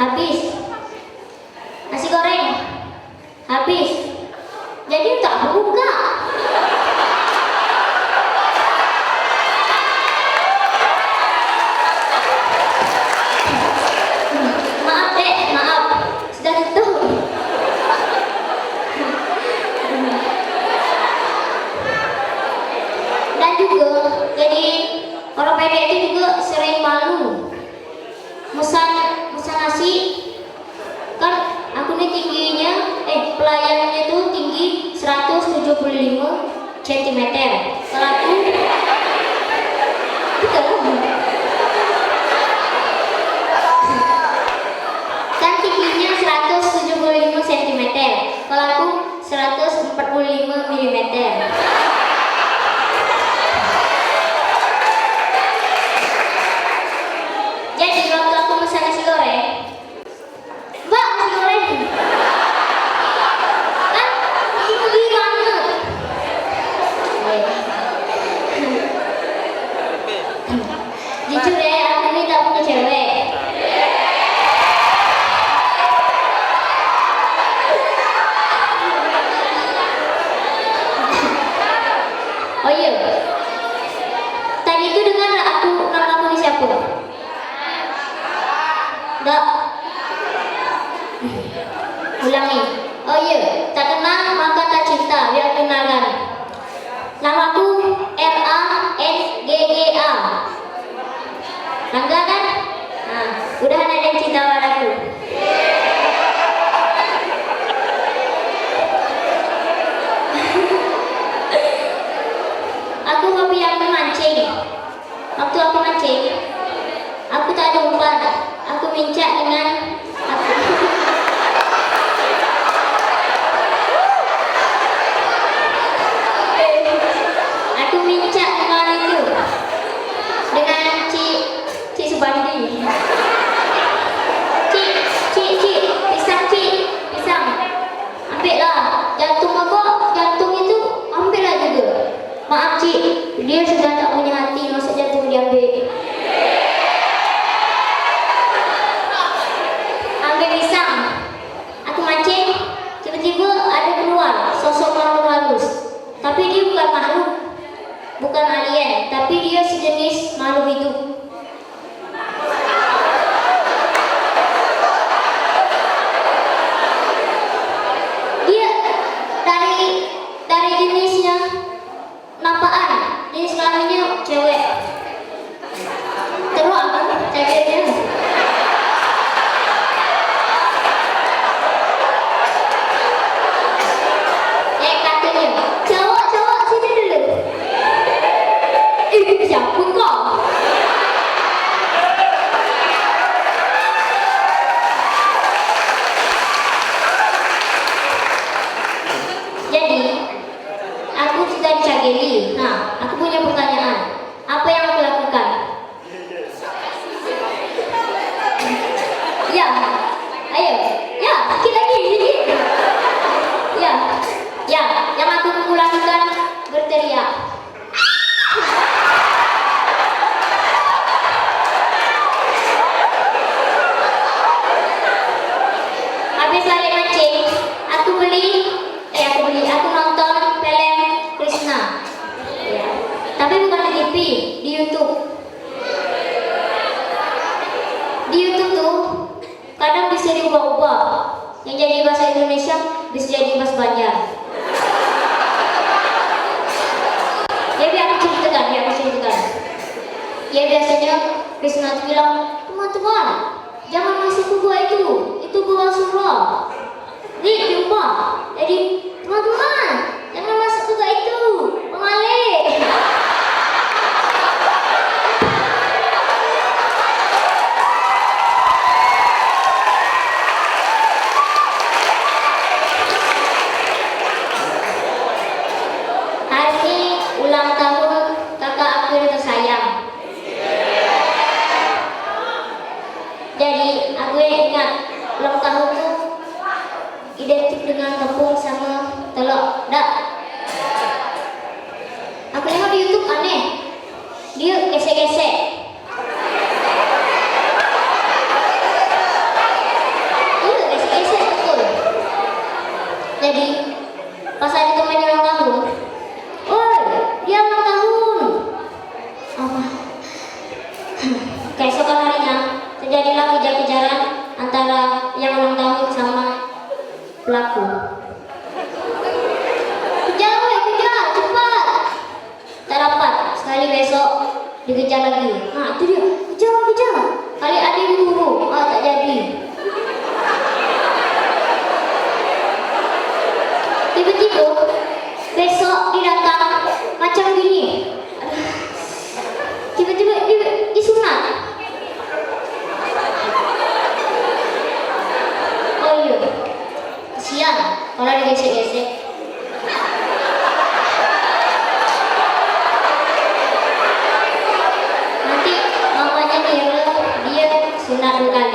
Habis. Nasi goreng. Habis. Jadi tak buka. Maaf dek, maaf. Sudah tutup. Dan juga, jadi orang pendek itu juga sering malu. Mesan nasi, kan aku nih tingginya, pelayanannya itu tinggi 175 cm. Kalau aku, kan tingginya 175 cm. Kalau aku 145 mm. Jadi waktu aku pesan nasi goreng, Mbak, nasi goreng kan tinggi banget. Jujur deh, aku ini tak punya cewek. Oh iya, tadi itu dengar nama aku siapa? Enggak. Ulangi. Oh iya, tak kenal maka tak cinta, biar kenalkan. Namaku Rangga. Rangga kan? Nah, udah ada yang cinta padaku. Aku hobi yang memancing. Waktu aku mancing, aku tak ada umpan. Aku mincak dengan aku mincak dengan itu, dengan Ci Subandi. Pisang, ambil lah. Jantung itu ambil lah juga. Maaf Ci, dia sudah tak punya hati, masa jantung diambil. Ambil pisang, aku mancing, tiba-tiba ada keluar sosok makhluk halus. Tapi dia bukan makhluk, bukan alien, tapi dia sejenis makhluk hidup. Dia dari jenisnya nampaan, jenis kelaminnya cewek. Terus apa? Ceweknya. Cowok sini dulu. Siapa kau? Jadi, aku sudah dicageli. Nah, aku punya pertanyaan. Apa yang aku lakukan? Ya, ayo. Ya, sedikit lagi. Ya, yang aku lakukan berteriak. Habis balik mancing, aku nonton film Krishna. Ya. Tapi bukan di TV, di YouTube. Di YouTube tuh kadang bisa diubah-ubah. Yang jadi bahasa Indonesia bisa jadi bahasa Banjar. Ya biar aku ceritakan. Ya biasanya Krishna tuh bilang, teman-teman, jangan masuk ke gua itu gua surah. Nih diubah, jadi teman-teman, jangan masuk ke gua itu, mengalir. Hari ini ulang tahun kakak aku yang tersayang. Jadi aku ingat ulang tahun tuh identik dengan tepung sama telur. Dak. Aku lihat di YouTube aneh. Dia gesek-gesek. terjadilah kejar-kejaran antara yang ulang tahun sama pelaku. Kejar, weh, kejar, cepat. Tak dapat, sekali besok dikejar lagi. Nah, itu dia, kejar, kejar. Kali ada diburu, tak jadi. Tiba-tiba besok dia datang macam gini. Tiba-tiba disunat. Oh iya, kesian kalau digesek-gesek. Nanti mamanya dia sunat 2 kali.